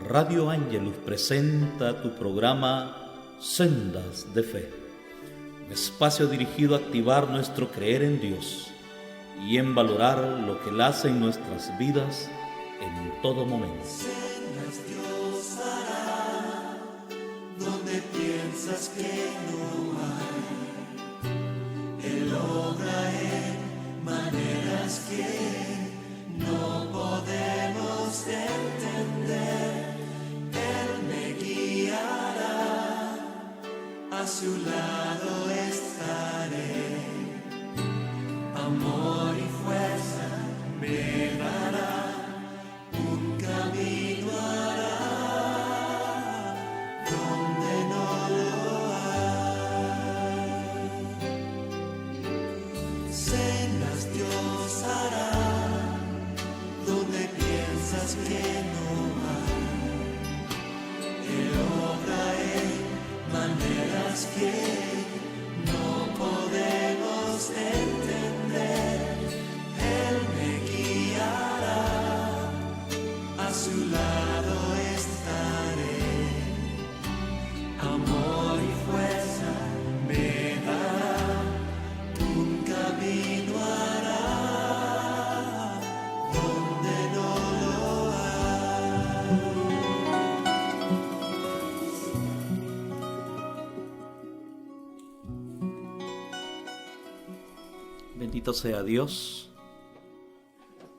Radio Ángelus presenta tu programa Sendas de Fe, un espacio dirigido a activar nuestro creer en Dios y en valorar lo que Él hace en nuestras vidas en todo momento. Sendas Dios hará donde piensas que no hay. Él obra en maneras que no podemos entender. Él me guiará, a su lado estaré. Amor y fuerza me dará, un camino hará donde no lo hay. Sendas Dios hará donde piensas que no hay. Él obra en maneras que no podemos entender. Él me guiará, a su lado estaré. Amor y fuerza me dará, un camino hará donde no lo hay. Bendito sea Dios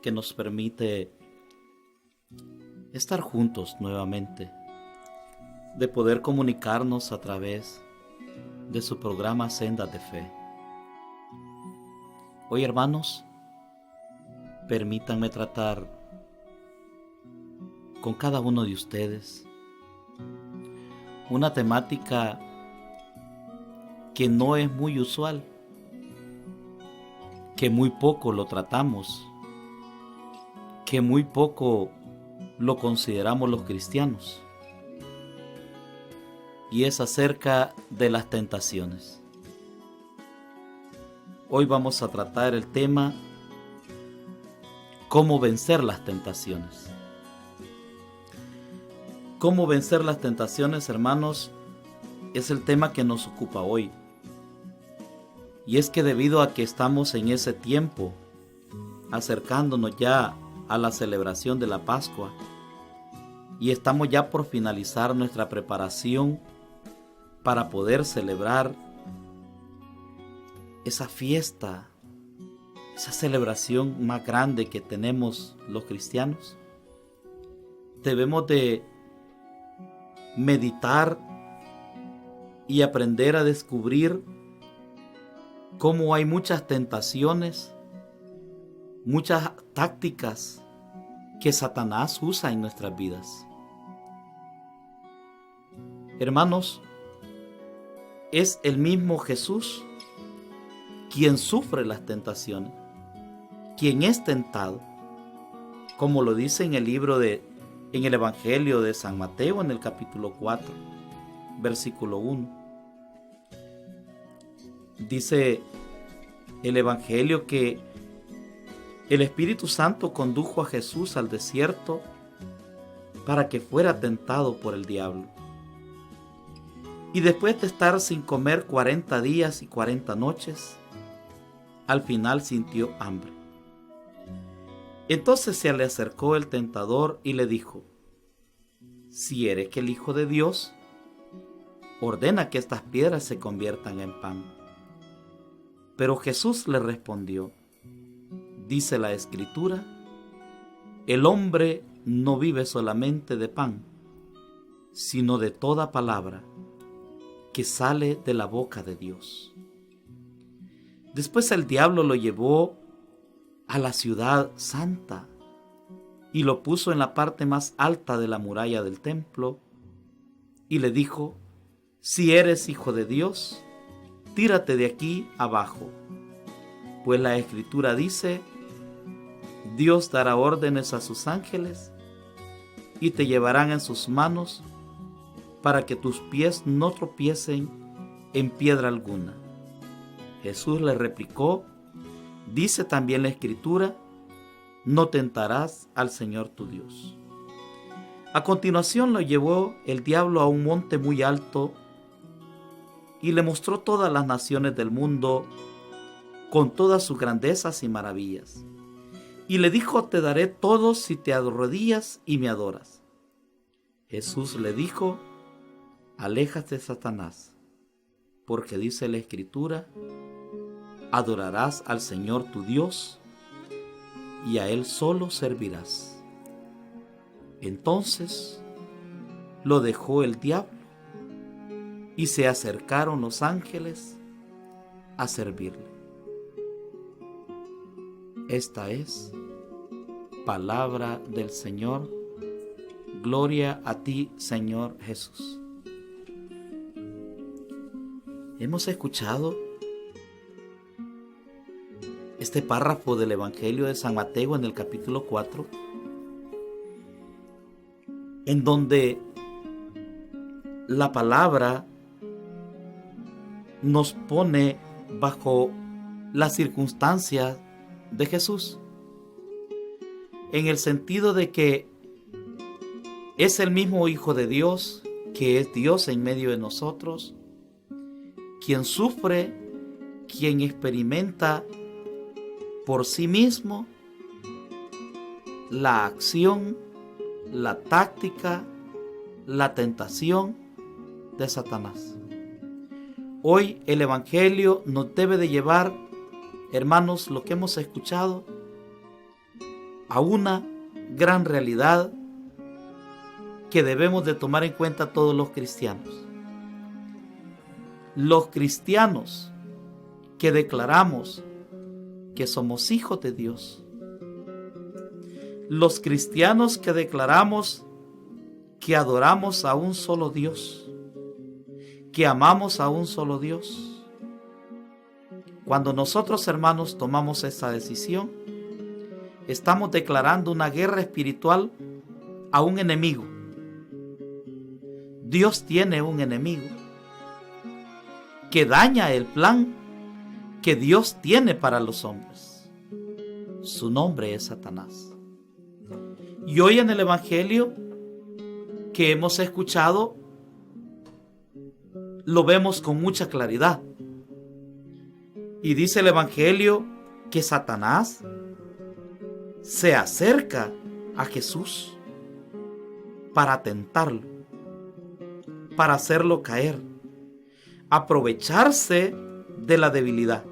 que nos permite estar juntos nuevamente, de poder comunicarnos a través de su programa Sendas de Fe. Hoy, hermanos, permítanme tratar con cada uno de ustedes una temática que no es muy usual, que muy poco lo tratamos, que muy poco lo consideramos los cristianos, y es acerca de las tentaciones. Hoy vamos a tratar el tema cómo vencer las tentaciones. Cómo vencer las tentaciones, hermanos, es el tema que nos ocupa hoy. Y es que debido a que estamos en ese tiempo, acercándonos ya a la celebración de la Pascua, y estamos ya por finalizar nuestra preparación para poder celebrar esa fiesta, esa celebración más grande que tenemos los cristianos, debemos de meditar y aprender a descubrir cómo hay muchas tentaciones, muchas tácticas que Satanás usa en nuestras vidas. Hermanos, es el mismo Jesús quien sufre las tentaciones, quien es tentado, como lo dice en el Evangelio de San Mateo, en el capítulo 4, versículo 1. Dice el Evangelio que el Espíritu Santo condujo a Jesús al desierto para que fuera tentado por el diablo. Y después de estar sin comer 40 días y 40 noches, al final sintió hambre. Entonces se le acercó el tentador y le dijo: si eres el Hijo de Dios, ordena que estas piedras se conviertan en pan. Pero Jesús le respondió: dice la Escritura, el hombre no vive solamente de pan, sino de toda palabra que sale de la boca de Dios. Después el diablo lo llevó a la ciudad santa y lo puso en la parte más alta de la muralla del templo y le dijo: si eres Hijo de Dios, tírate de aquí abajo, pues la Escritura dice: Dios dará órdenes a sus ángeles y te llevarán en sus manos para que tus pies no tropiecen en piedra alguna. Jesús le replicó: dice también la Escritura, no tentarás al Señor tu Dios. A continuación lo llevó el diablo a un monte muy alto y le mostró todas las naciones del mundo con todas sus grandezas y maravillas. Y le dijo: te daré todo si te arrodillas y me adoras. Jesús le dijo: aléjate, Satanás, porque dice la Escritura: adorarás al Señor tu Dios y a Él solo servirás. Entonces lo dejó el diablo y se acercaron los ángeles a servirle. Esta es palabra del Señor. Gloria a ti, Señor Jesús. Hemos escuchado este párrafo del Evangelio de San Mateo en el capítulo 4, en donde la palabra nos pone bajo las circunstancias de Jesús, en el sentido de que es el mismo Hijo de Dios, que es Dios en medio de nosotros, quien sufre, quien experimenta por sí mismo la acción, la táctica, la tentación de Satanás. Hoy el Evangelio nos debe de llevar, hermanos, lo que hemos escuchado, a una gran realidad que debemos de tomar en cuenta todos los cristianos. Los cristianos que declaramos que somos hijos de Dios. Los cristianos que declaramos que adoramos a un solo Dios, que amamos a un solo Dios. Cuando nosotros, hermanos, tomamos esa decisión, estamos declarando una guerra espiritual a un enemigo. Dios tiene un enemigo que daña el plan que Dios tiene para los hombres. Su nombre es Satanás. Y hoy en el Evangelio que hemos escuchado, lo vemos con mucha claridad. Y dice el Evangelio que Satanás se acerca a Jesús para tentarlo, para hacerlo caer, aprovecharse de la debilidad.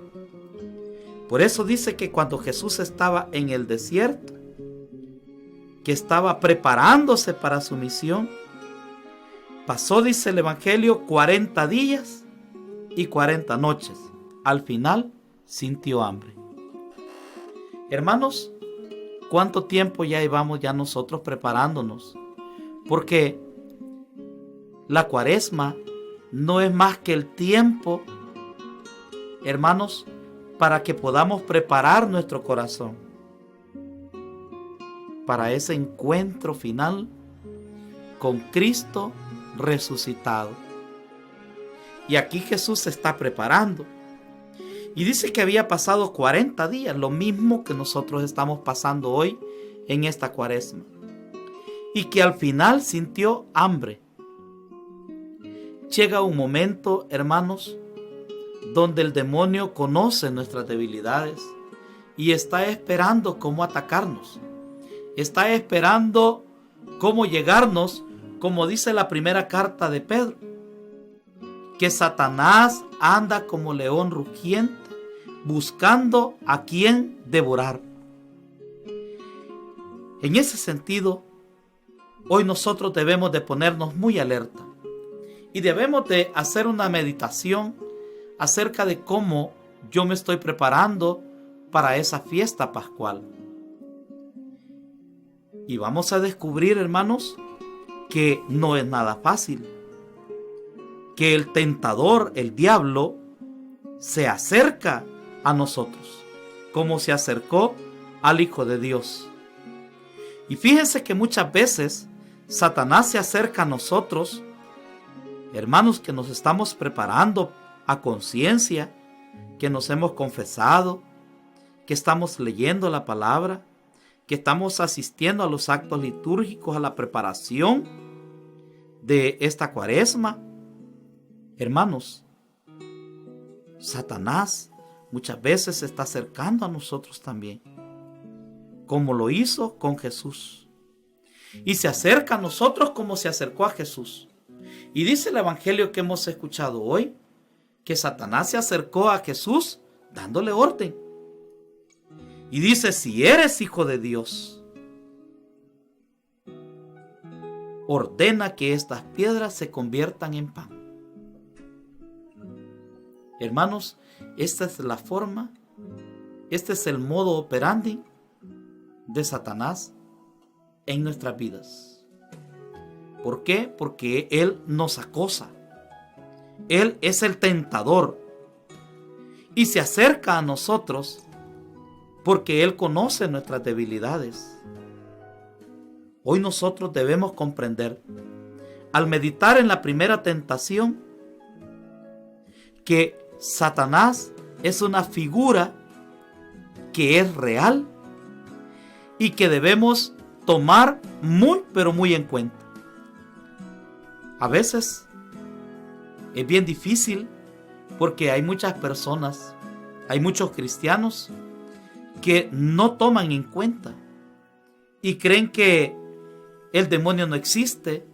Por eso dice que cuando Jesús estaba en el desierto, que estaba preparándose para su misión, pasó, dice el Evangelio, 40 días y 40 noches. Al final sintió hambre. Hermanos, ¿cuánto tiempo ya llevamos ya nosotros preparándonos? Porque la Cuaresma no es más que el tiempo, hermanos, para que podamos preparar nuestro corazón para ese encuentro final con Cristo resucitado. Y aquí Jesús se está preparando. Y dice que había pasado 40 días, lo mismo que nosotros estamos pasando hoy en esta Cuaresma. Y que al final sintió hambre. Llega un momento, hermanos, donde el demonio conoce nuestras debilidades y está esperando cómo atacarnos. Está esperando cómo llegarnos, como dice la primera carta de Pedro, que Satanás anda como león rugiente, buscando a quien devorar. En ese sentido, hoy nosotros debemos de ponernos muy alerta y debemos de hacer una meditación acerca de cómo yo me estoy preparando para esa fiesta pascual. Y vamos a descubrir, hermanos, que no es nada fácil, que el tentador, el diablo, se acerca a nosotros, como se acercó al Hijo de Dios. Y fíjense que muchas veces Satanás se acerca a nosotros, hermanos, que nos estamos preparando a conciencia, que nos hemos confesado, que estamos leyendo la palabra, que estamos asistiendo a los actos litúrgicos, a la preparación de esta Cuaresma, hermanos, Satanás muchas veces se está acercando a nosotros también, como lo hizo con Jesús. Y se acerca a nosotros como se acercó a Jesús. Y dice el evangelio que hemos escuchado hoy, que Satanás se acercó a Jesús dándole orden. Y dice, si eres hijo de Dios, ordena que estas piedras se conviertan en pan. Hermanos, esta es la forma, este es el modo operandi de Satanás en nuestras vidas. ¿Por qué? Porque él nos acosa. Él es el tentador y se acerca a nosotros porque él conoce nuestras debilidades. Hoy nosotros debemos comprender, al meditar en la primera tentación, que Satanás es una figura que es real y que debemos tomar muy, pero muy en cuenta. A veces es bien difícil porque hay muchas personas, hay muchos cristianos que no toman en cuenta y creen que el demonio no existe,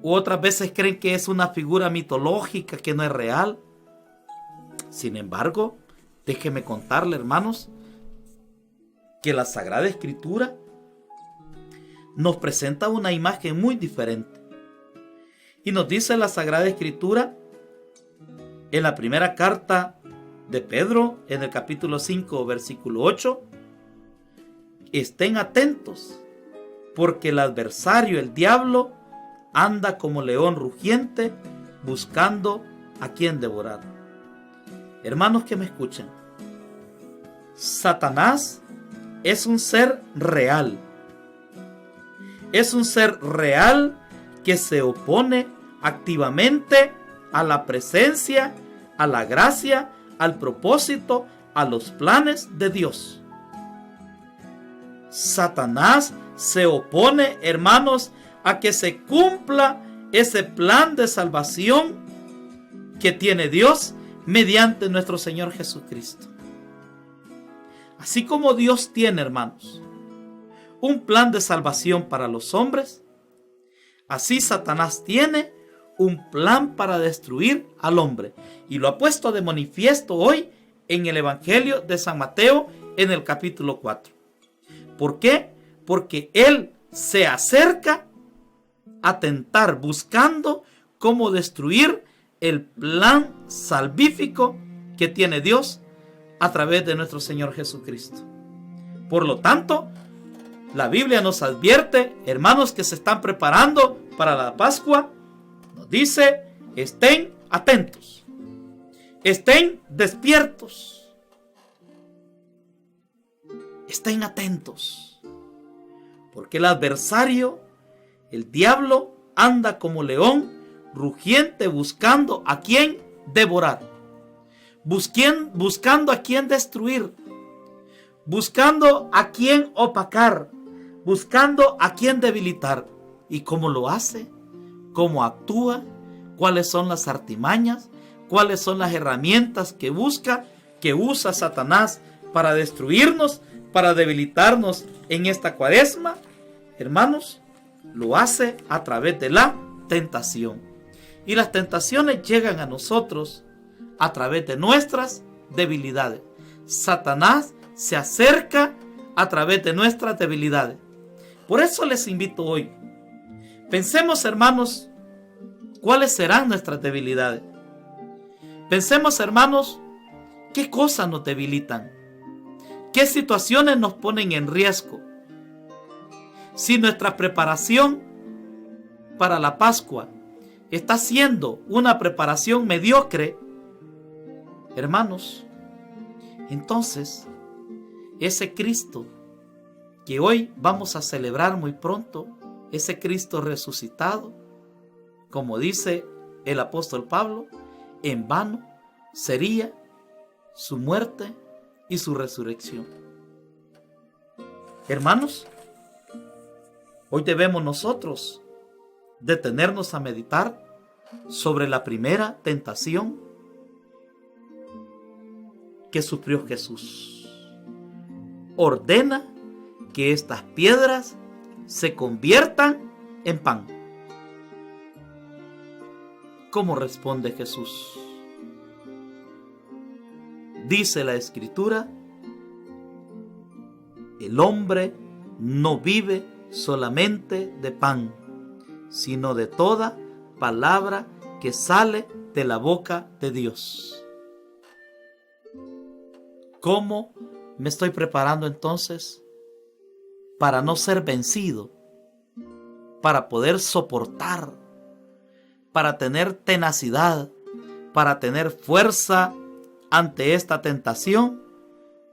u otras veces creen que es una figura mitológica que no es real. Sin embargo, déjenme contarle, hermanos, que la Sagrada Escritura nos presenta una imagen muy diferente. Y nos dice la Sagrada Escritura en la primera carta de Pedro, en el capítulo 5, versículo 8, estén atentos, porque el adversario, el diablo, anda como león rugiente, buscando a quien devorar. Hermanos que me escuchan, Satanás es un ser real. Es un ser real que se opone activamente a la presencia, a la gracia, al propósito, a los planes de Dios. Satanás se opone, hermanos, a que se cumpla ese plan de salvación que tiene Dios mediante nuestro Señor Jesucristo. Así como Dios tiene, hermanos, un plan de salvación para los hombres, así Satanás tiene un plan para destruir al hombre. Y lo ha puesto de manifiesto hoy en el Evangelio de San Mateo en el capítulo 4. ¿Por qué? Porque él se acerca a tentar, buscando cómo destruir el plan salvífico que tiene Dios a través de nuestro Señor Jesucristo. Por lo tanto, la Biblia nos advierte, hermanos que se están preparando para la Pascua, nos dice, estén atentos, estén despiertos, estén atentos, porque el adversario, el diablo, anda como león rugiente buscando a quien devorar, buscando a quien destruir, buscando a quien opacar, buscando a quien debilitar. ¿Y cómo lo hace? ¿Cómo actúa? ¿Cuáles son las artimañas? ¿Cuáles son las herramientas que usa Satanás para destruirnos, para debilitarnos en esta Cuaresma? Hermanos, lo hace a través de la tentación. Y las tentaciones llegan a nosotros a través de nuestras debilidades. Satanás se acerca a través de nuestras debilidades. Por eso les invito hoy, pensemos, hermanos, cuáles serán nuestras debilidades. Pensemos, hermanos, qué cosas nos debilitan, qué situaciones nos ponen en riesgo. Si nuestra preparación para la Pascua está siendo una preparación mediocre, hermanos, entonces ese Cristo que hoy vamos a celebrar muy pronto, ese Cristo resucitado, como dice el apóstol Pablo, en vano sería su muerte y su resurrección. Hermanos, hoy debemos nosotros detenernos a meditar sobre la primera tentación que sufrió Jesús. Ordena que estas piedras se conviertan en pan. ¿Cómo responde Jesús? Dice la Escritura: el hombre no vive solamente de pan, sino de toda palabra que sale de la boca de Dios. ¿Cómo me estoy preparando entonces para no ser vencido, para poder soportar, para tener tenacidad, para tener fuerza ante esta tentación?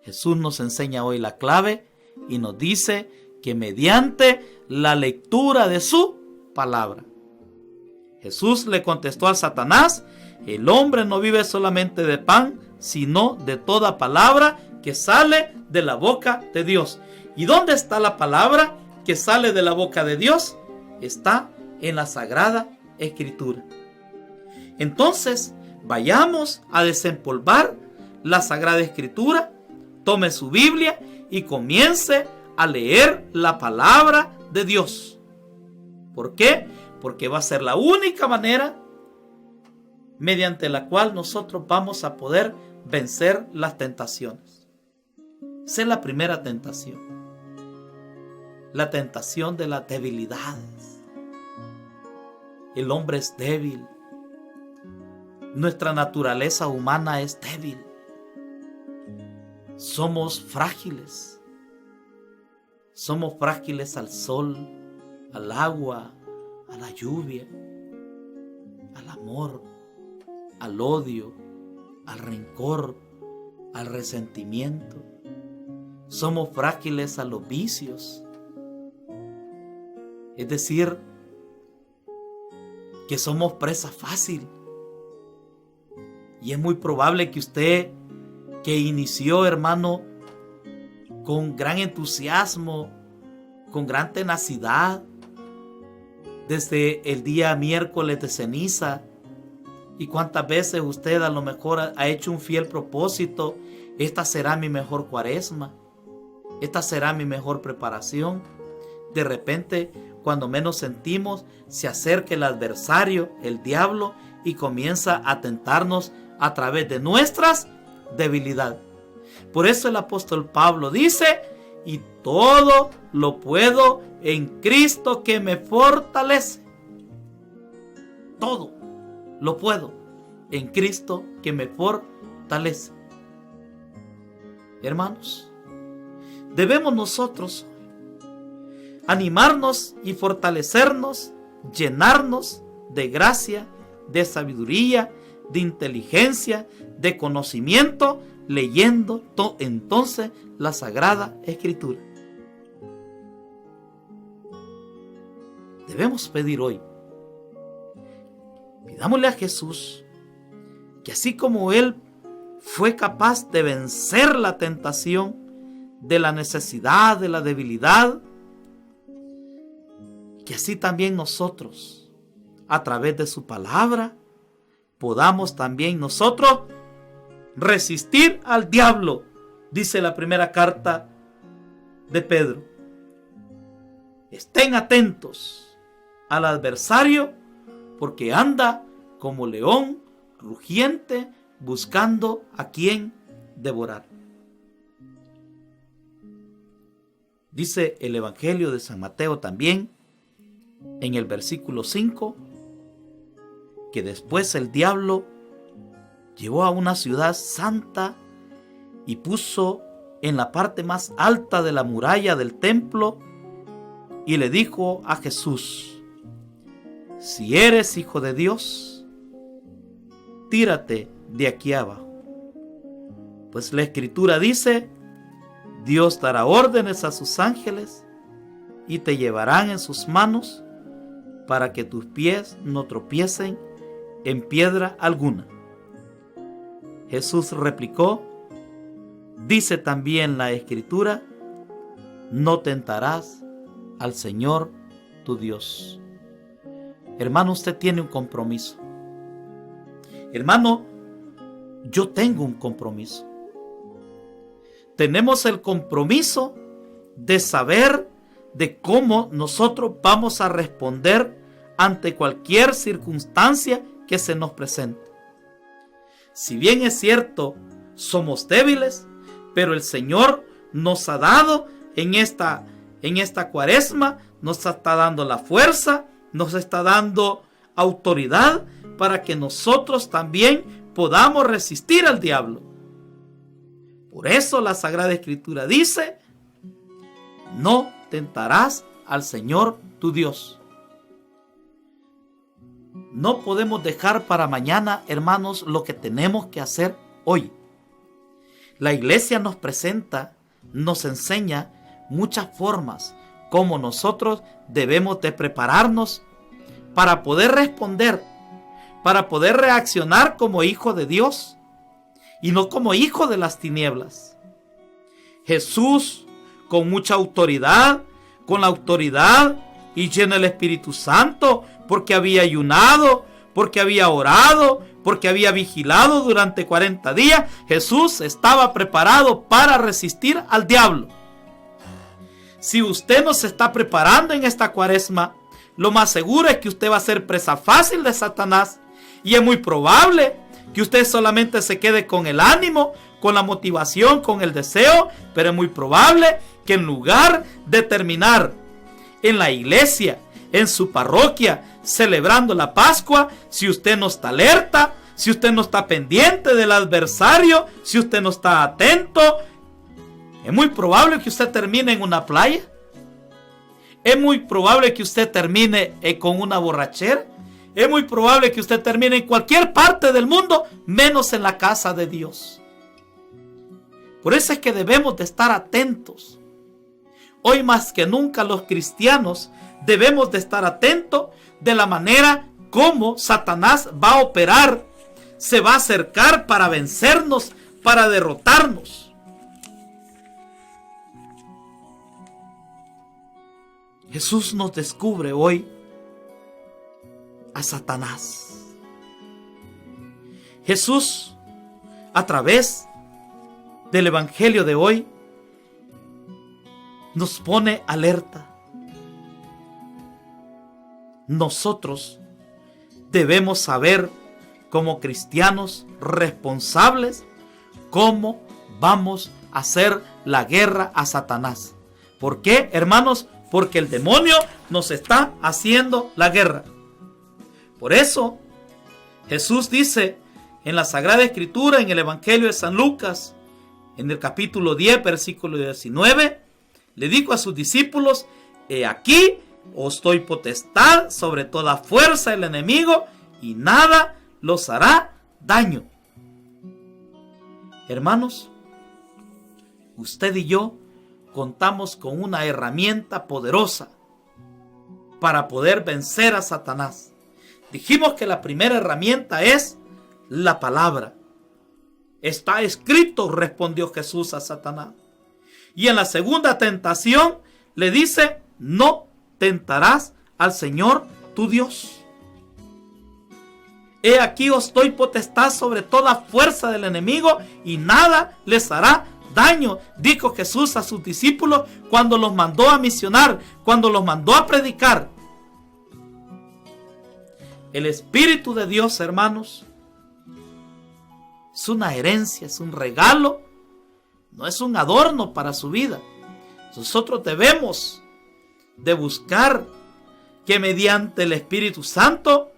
Jesús nos enseña hoy la clave y nos dice que mediante la lectura de su palabra. Jesús le contestó a Satanás: el hombre no vive solamente de pan, sino de toda palabra que sale de la boca de Dios. ¿Y dónde está la palabra que sale de la boca de Dios? Está en la Sagrada Escritura. Entonces, vayamos a desempolvar la Sagrada Escritura. Tome su Biblia y comience a leer la palabra de Dios. ¿Por qué? Porque va a ser la única manera mediante la cual nosotros vamos a poder vencer las tentaciones. Esa es la primera tentación. La tentación de las debilidades. El hombre es débil. Nuestra naturaleza humana es débil. Somos frágiles. Somos frágiles al sol, al agua, a la lluvia, al amor, al odio, al rencor, al resentimiento. Somos frágiles a los vicios. Es decir, que somos presa fácil. Y es muy probable que usted, que inició, hermano, con gran entusiasmo, con gran tenacidad, desde el día miércoles de ceniza, y cuántas veces usted a lo mejor ha hecho un fiel propósito: esta será mi mejor cuaresma, esta será mi mejor preparación. De repente, cuando menos sentimos, se acerca el adversario, el diablo, y comienza a tentarnos a través de nuestras debilidades. Por eso el apóstol Pablo dice: y todo lo puedo en Cristo que me fortalece. Todo lo puedo en Cristo que me fortalece. Hermanos, debemos nosotros animarnos y fortalecernos, llenarnos de gracia, de sabiduría, de inteligencia, de conocimiento, leyendo entonces la Sagrada Escritura. Debemos pedir hoy, pidámosle a Jesús que así como Él fue capaz de vencer la tentación de la necesidad, de la debilidad, que así también nosotros, a través de su palabra, podamos también nosotros resistir al diablo, dice la primera carta de Pedro. Estén atentos al adversario, porque anda como león rugiente buscando a quien devorar. Dice el Evangelio de San Mateo también, en el versículo 5, que después el diablo llevó a una ciudad santa y puso en la parte más alta de la muralla del templo y le dijo a Jesús: si eres hijo de Dios, tírate de aquí abajo. Pues la Escritura dice: Dios dará órdenes a sus ángeles y te llevarán en sus manos para que tus pies no tropiecen en piedra alguna. Jesús replicó: dice también la Escritura no tentarás al Señor tu Dios. Hermano, usted tiene un compromiso. Hermano, yo tengo un compromiso. Tenemos el compromiso de saber de cómo nosotros vamos a responder ante cualquier circunstancia que se nos presente. Si bien es cierto, somos débiles, pero el Señor nos ha dado en esta cuaresma, nos está dando la fuerza, nos está dando autoridad para que nosotros también podamos resistir al diablo. Por eso la Sagrada Escritura dice: no tentarás al Señor tu Dios. No podemos dejar para mañana, hermanos, lo que tenemos que hacer hoy. La iglesia nos presenta, nos enseña muchas formas como nosotros debemos de prepararnos para poder responder, para poder reaccionar como hijo de Dios y no como hijo de las tinieblas. Jesús, con mucha autoridad, con la autoridad y lleno del Espíritu Santo, porque había ayunado, porque había orado, porque había vigilado durante 40 días, Jesús estaba preparado para resistir al diablo. Si usted no se está preparando en esta cuaresma, lo más seguro es que usted va a ser presa fácil de Satanás, y es muy probable que usted solamente se quede con el ánimo, con la motivación, con el deseo, pero es muy probable que en lugar de terminar en la iglesia, en su parroquia, celebrando la Pascua, si usted no está alerta, si usted no está pendiente del adversario, si usted no está atento, es muy probable que usted termine en una playa. Es muy probable que usted termine con una borrachera. Es muy probable que usted termine en cualquier parte del mundo, menos en la casa de Dios. Por eso es que debemos de estar atentos. Hoy más que nunca los cristianos debemos de estar atentos de la manera como Satanás va a operar. Se va a acercar para vencernos, para derrotarnos. Jesús nos descubre hoy a Satanás. Jesús, a través del Evangelio de hoy, nos pone alerta. Nosotros debemos saber, como cristianos responsables, cómo vamos a hacer la guerra a Satanás. ¿Por qué, hermanos? Porque el demonio nos está haciendo la guerra. Por eso, Jesús dice en la Sagrada Escritura, en el Evangelio de San Lucas, en el capítulo 10, versículo 19, le dijo a sus discípulos: he aquí, os doy potestad sobre toda fuerza del enemigo, y nada los hará daño. Hermanos, usted y yo contamos con una herramienta poderosa para poder vencer a Satanás. Dijimos que la primera herramienta es la palabra. Está escrito, respondió Jesús a Satanás. Y en la segunda tentación le dice: no tentarás al Señor tu Dios. He aquí os doy potestad sobre toda fuerza del enemigo, y nada les hará daño, dijo Jesús a sus discípulos cuando los mandó a misionar, cuando los mandó a predicar. El Espíritu de Dios, hermanos, es una herencia, es un regalo, no es un adorno para su vida. Nosotros debemos de buscar que mediante el Espíritu Santo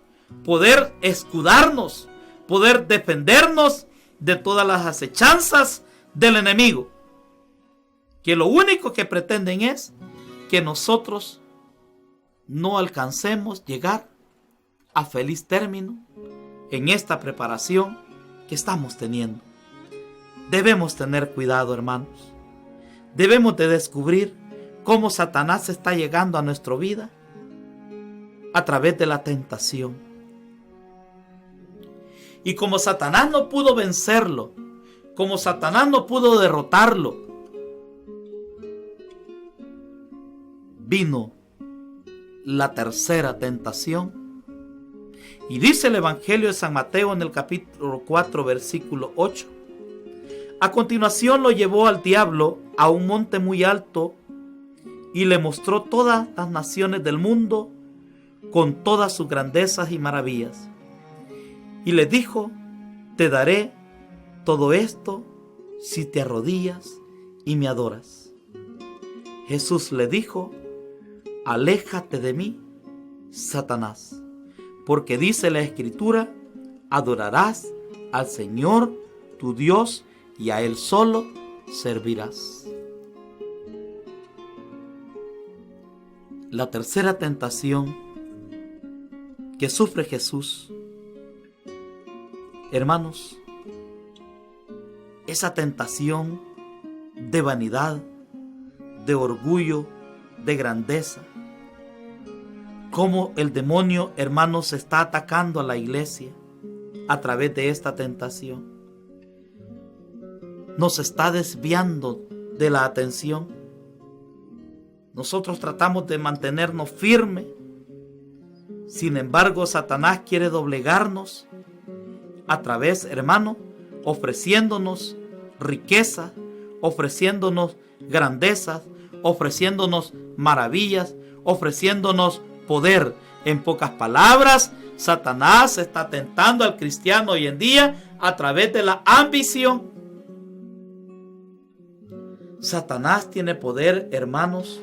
poder escudarnos, poder defendernos de todas las acechanzas del enemigo, que lo único que pretenden es que nosotros no alcancemos llegar a feliz término en esta preparación que estamos teniendo. Debemos tener cuidado, hermanos. Debemos de descubrir cómo Satanás está llegando a nuestra vida a través de la tentación. Y como Satanás no pudo vencerlo, como Satanás no pudo derrotarlo, vino la tercera tentación. Y dice el Evangelio de San Mateo en el capítulo 4, versículo 8. A continuación lo llevó al diablo a un monte muy alto y le mostró todas las naciones del mundo con todas sus grandezas y maravillas. Y le dijo: te daré todo esto si te arrodillas y me adoras. Jesús le dijo: aléjate de mí, Satanás, porque dice la Escritura: adorarás al Señor tu Dios y a Él solo servirás. La tercera tentación que sufre Jesús, hermanos, esa tentación de vanidad, de orgullo, de grandeza. Cómo el demonio, hermanos, está atacando a la iglesia a través de esta tentación. Nos está desviando de la atención. Nosotros tratamos de mantenernos firmes. Sin embargo, Satanás quiere doblegarnos a través, hermano, ofreciéndonos riqueza, ofreciéndonos grandezas, ofreciéndonos maravillas, ofreciéndonos poder. En pocas palabras, Satanás está tentando al cristiano hoy en día a través de la ambición. Satanás tiene poder, hermanos,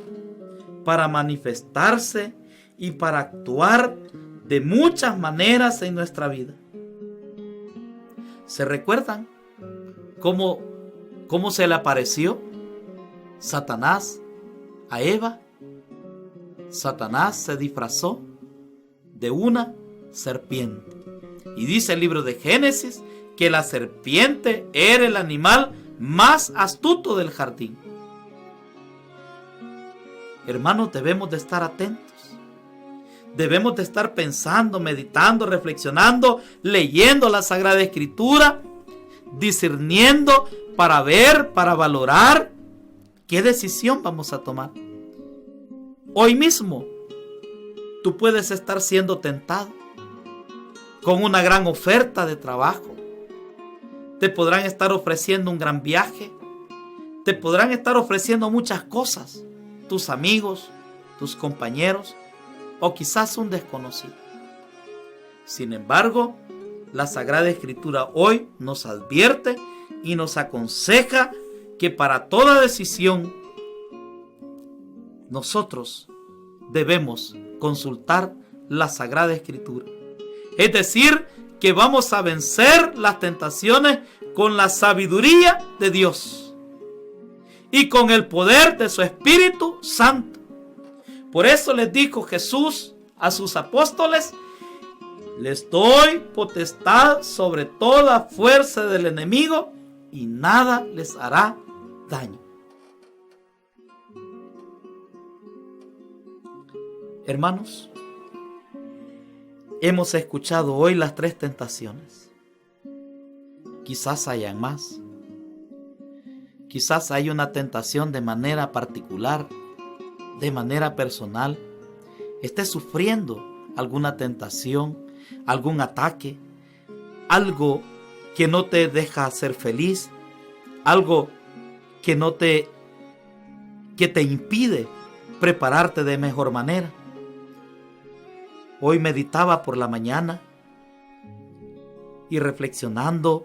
para manifestarse y para actuar de muchas maneras en nuestra vida. ¿Se recuerdan cómo se le apareció Satanás a Eva? Satanás se disfrazó de una serpiente. Y dice el libro de Génesis que la serpiente era el animal más astuto del jardín. Hermanos, debemos de estar atentos. Debemos de estar pensando, meditando, reflexionando, leyendo la Sagrada Escritura, discerniendo para ver, para valorar qué decisión vamos a tomar. Hoy mismo tú puedes estar siendo tentado con una gran oferta de trabajo. Te podrán estar ofreciendo un gran viaje. Te podrán estar ofreciendo muchas cosas. Tus amigos, tus compañeros o quizás un desconocido. Sin embargo, la Sagrada Escritura hoy nos advierte y nos aconseja que para toda decisión nosotros debemos consultar la Sagrada Escritura. Es decir, que vamos a vencer las tentaciones con la sabiduría de Dios y con el poder de su Espíritu Santo. Por eso les dijo Jesús a sus apóstoles: les doy potestad sobre toda fuerza del enemigo y nada les hará daño. Hermanos, hemos escuchado hoy las tres tentaciones. Quizás hayan más. Quizás hay una tentación de manera particular, de manera personal. Estés sufriendo alguna tentación, algún ataque, algo que no te deja ser feliz, algo que te impide prepararte de mejor manera. Hoy meditaba por la mañana y reflexionando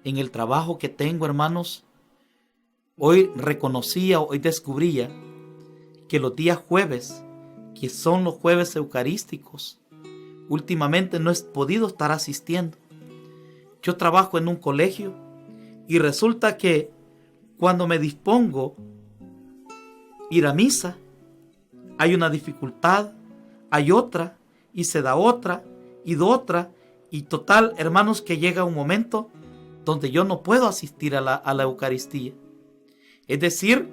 en el trabajo que tengo, hermanos, hoy descubría que los días jueves, que son los jueves eucarísticos, últimamente no he podido estar asistiendo. Yo trabajo en un colegio y resulta que cuando me dispongo a ir a misa, hay una dificultad, hay otra, y se da otra, y de otra, y total, hermanos, que llega un momento donde yo no puedo asistir a la Eucaristía. Es decir,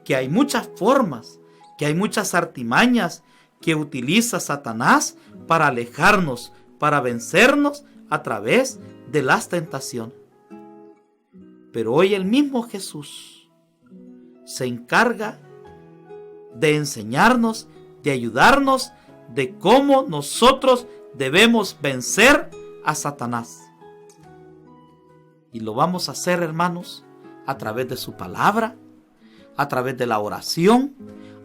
que hay muchas formas, que hay muchas artimañas que utiliza Satanás para alejarnos, para vencernos a través de las tentaciones. Pero hoy el mismo Jesús se encarga de enseñarnos, de ayudarnos, de cómo nosotros debemos vencer a Satanás. Y lo vamos a hacer, hermanos, a través de su palabra, a través de la oración,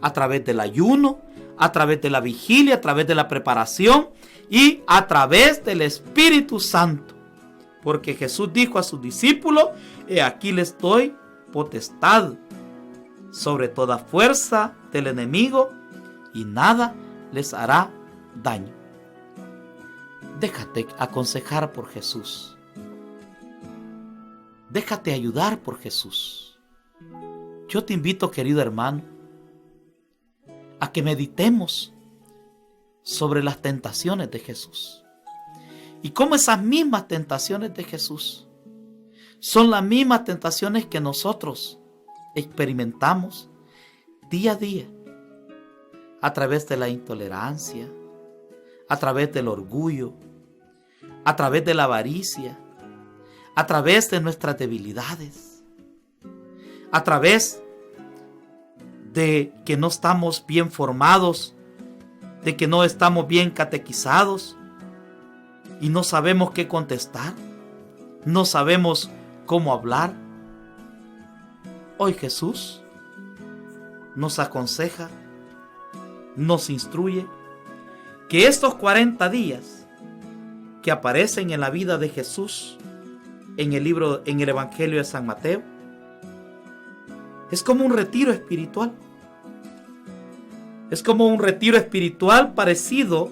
a través del ayuno, a través de la vigilia, a través de la preparación y a través del Espíritu Santo. Porque Jesús dijo a sus discípulos: he aquí les doy potestad sobre toda fuerza del enemigo y nada les hará daño. Déjate aconsejar por Jesús. Déjate ayudar por Jesús. Yo te invito, querido hermano, a que meditemos sobre las tentaciones de Jesús. Y cómo esas mismas tentaciones de Jesús son las mismas tentaciones que nosotros experimentamos día a día, a través de la intolerancia, a través del orgullo, a través de la avaricia, a través de nuestras debilidades, a través de que no estamos bien formados, de que no estamos bien catequizados y no sabemos qué contestar, no sabemos cómo hablar. Hoy Jesús nos aconseja, nos instruye que estos 40 días que aparecen en la vida de Jesús en el Evangelio de San Mateo es como un retiro espiritual. Es como un retiro espiritual parecido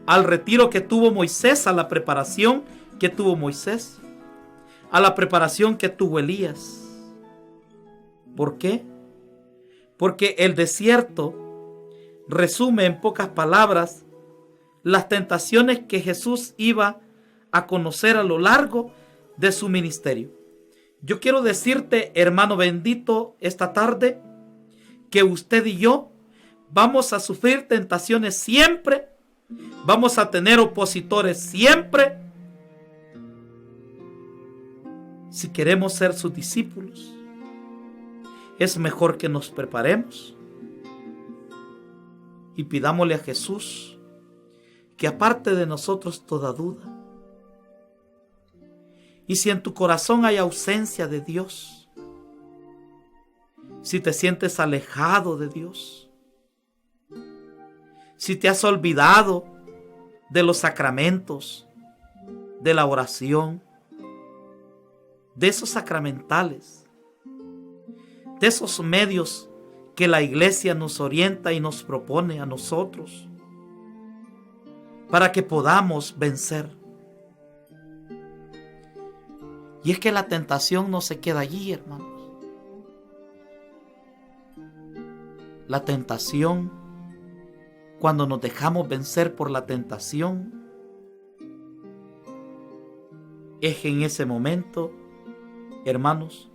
al retiro que tuvo Moisés, a la preparación que tuvo Moisés, a la preparación que tuvo Elías. ¿Por qué? Porque el desierto resume en pocas palabras las tentaciones que Jesús iba a conocer a lo largo de su ministerio. Yo quiero decirte, hermano bendito, esta tarde, que usted y yo vamos a sufrir tentaciones siempre, vamos a tener opositores siempre. Si queremos ser sus discípulos, es mejor que nos preparemos y pidámosle a Jesús que aparte de nosotros toda duda. Y si en tu corazón hay ausencia de Dios, si te sientes alejado de Dios, si te has olvidado de los sacramentos, de la oración, de esos sacramentales, de esos medios que la iglesia nos orienta y nos propone a nosotros para que podamos vencer. Y es que la tentación no se queda allí, hermanos. La tentación, cuando nos dejamos vencer por la tentación, es en ese momento, hermanos,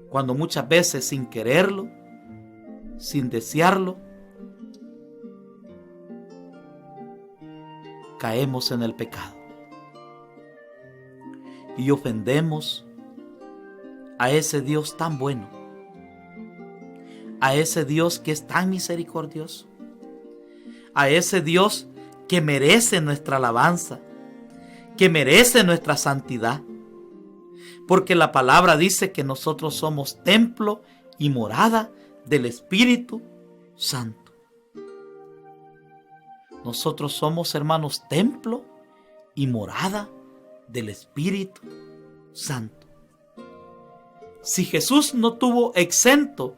cuando muchas veces sin quererlo, sin desearlo, caemos en el pecado y ofendemos a ese Dios tan bueno, a ese Dios que es tan misericordioso, a ese Dios que merece nuestra alabanza, que merece nuestra santidad, porque la palabra dice que nosotros somos templo y morada del Espíritu Santo. Nosotros somos, hermanos, templo y morada del Espíritu Santo. Si Jesús no tuvo exento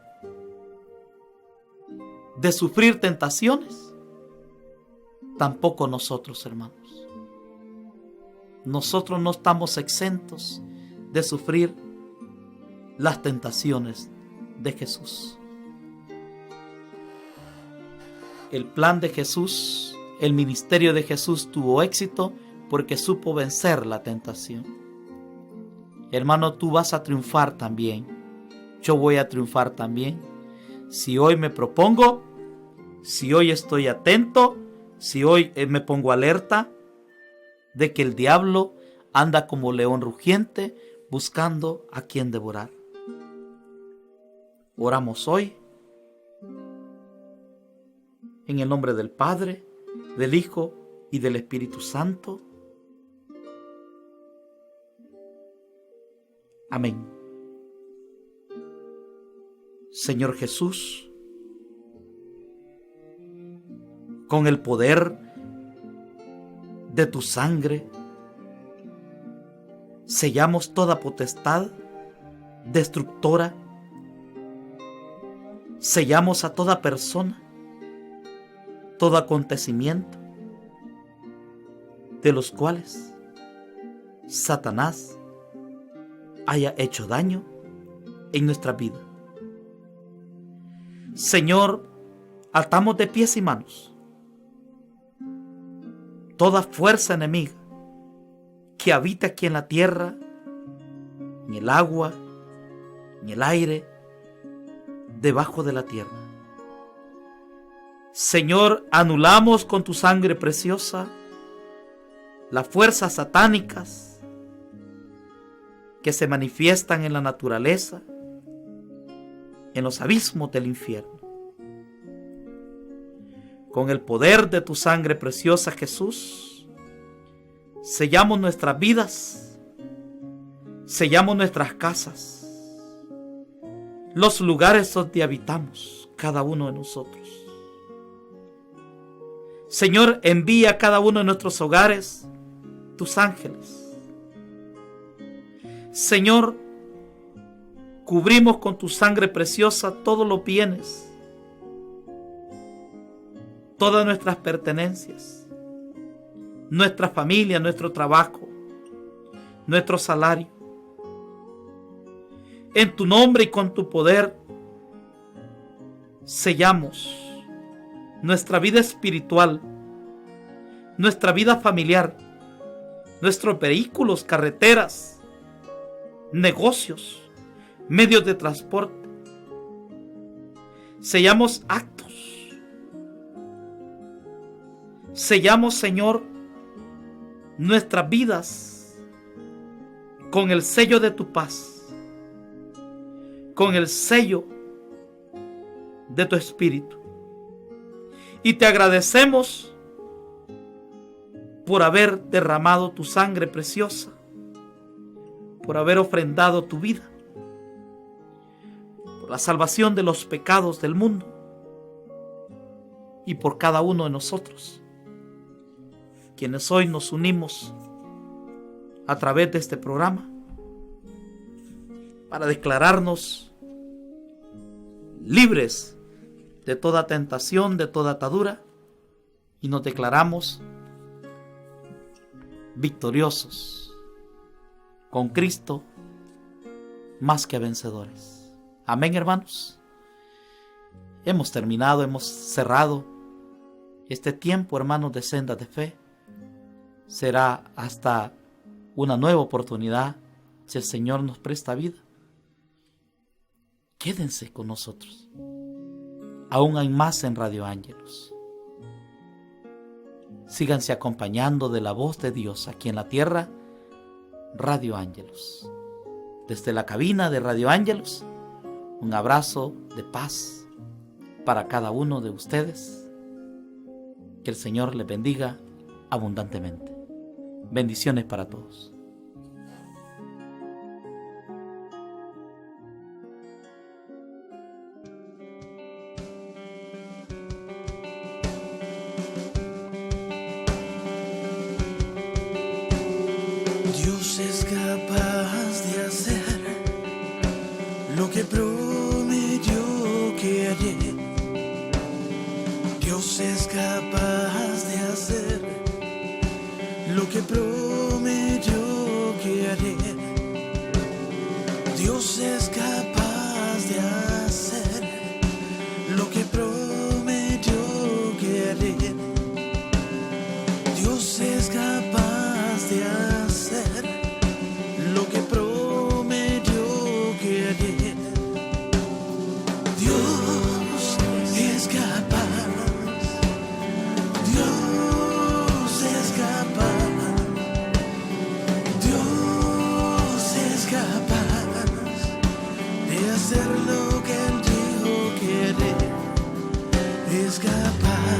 de sufrir tentaciones, tampoco nosotros, hermanos. Nosotros no estamos exentos de sufrir las tentaciones de Jesús. El plan de Jesús, el ministerio de Jesús tuvo éxito porque supo vencer la tentación. Hermano, tú vas a triunfar también. Yo voy a triunfar también. Si hoy me propongo, si hoy estoy atento, si hoy me pongo alerta de que el diablo anda como león rugiente buscando a quien devorar. Oramos hoy En el nombre del Padre, del Hijo y del Espíritu Santo. Amén. Señor Jesús, con el poder de tu sangre, sellamos toda potestad destructora, sellamos a toda persona, todo acontecimiento de los cuales Satanás haya hecho daño en nuestra vida. Señor, atamos de pies y manos toda fuerza enemiga que habita aquí en la tierra, en el agua, en el aire, debajo de la tierra. Señor, anulamos con tu sangre preciosa las fuerzas satánicas que se manifiestan en la naturaleza, en los abismos del infierno. Con el poder de tu sangre preciosa, Jesús, sellamos nuestras vidas, sellamos nuestras casas, los lugares donde habitamos, cada uno de nosotros. Señor, envía a cada uno de nuestros hogares tus ángeles. Señor, cubrimos con tu sangre preciosa todos los bienes, todas nuestras pertenencias, nuestra familia, nuestro trabajo, nuestro salario. En tu nombre y con tu poder sellamos nuestra vida espiritual, nuestra vida familiar, nuestros vehículos, carreteras, negocios, medios de transporte. Sellamos actos. Sellamos, Señor, nuestras vidas con el sello de tu paz, con el sello de tu Espíritu. Y te agradecemos por haber derramado tu sangre preciosa, por haber ofrendado tu vida, por la salvación de los pecados del mundo y por cada uno de nosotros, quienes hoy nos unimos a través de este programa para declararnos libres de toda tentación, de toda atadura, y nos declaramos victoriosos con Cristo, más que vencedores. Amén, hermanos. Hemos terminado, hemos cerrado este tiempo, hermanos, de Sendas de Fe. Será hasta una nueva oportunidad, si el Señor nos presta vida. Quédense con nosotros. Aún hay más en Radio Ángelos. Síganse acompañando de la voz de Dios aquí en la tierra, Radio Ángelos. Desde la cabina de Radio Ángelos, un abrazo de paz para cada uno de ustedes. Que el Señor les bendiga abundantemente. Bendiciones para todos. Dios es capaz de hacer lo que prometió que haría. Dios es capaz de hacer lo que prometió que haría. Dios es capaz de hacer lo que prometió que haría. Dios es capaz de hacer lo que prometió que haría. Dios es capaz. Dios es capaz. Dios es capaz de hacer lo que Él dijo que haría. Es capaz.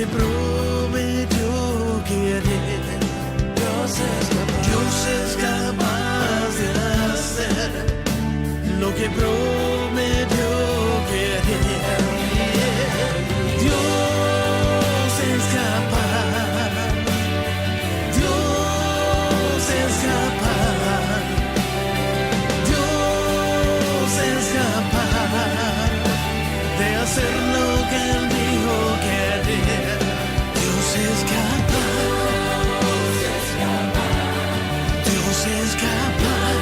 que prometió que haría. Dios es capaz de hacer lo que prometió que haría. Dios es capaz, Dios es capaz, Dios es capaz de hacer lo que Él dijo que haría. Dios es capaz, Dios es capaz,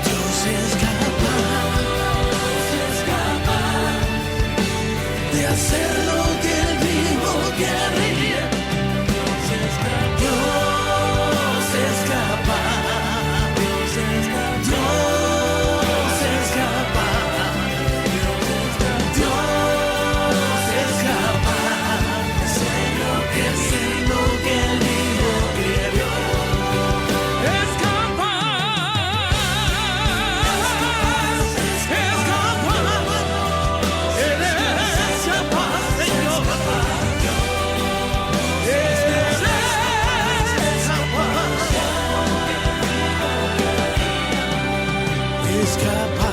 Dios es capaz de hacer lo que Él dijo que haría. Dios es capaz, Dios es capaz, Dios es capaz, Dios es capaz de hacer lo que Él dijo que haría. Es capaz, es capaz, Él es capaz, Señor. Él es capaz, es capaz.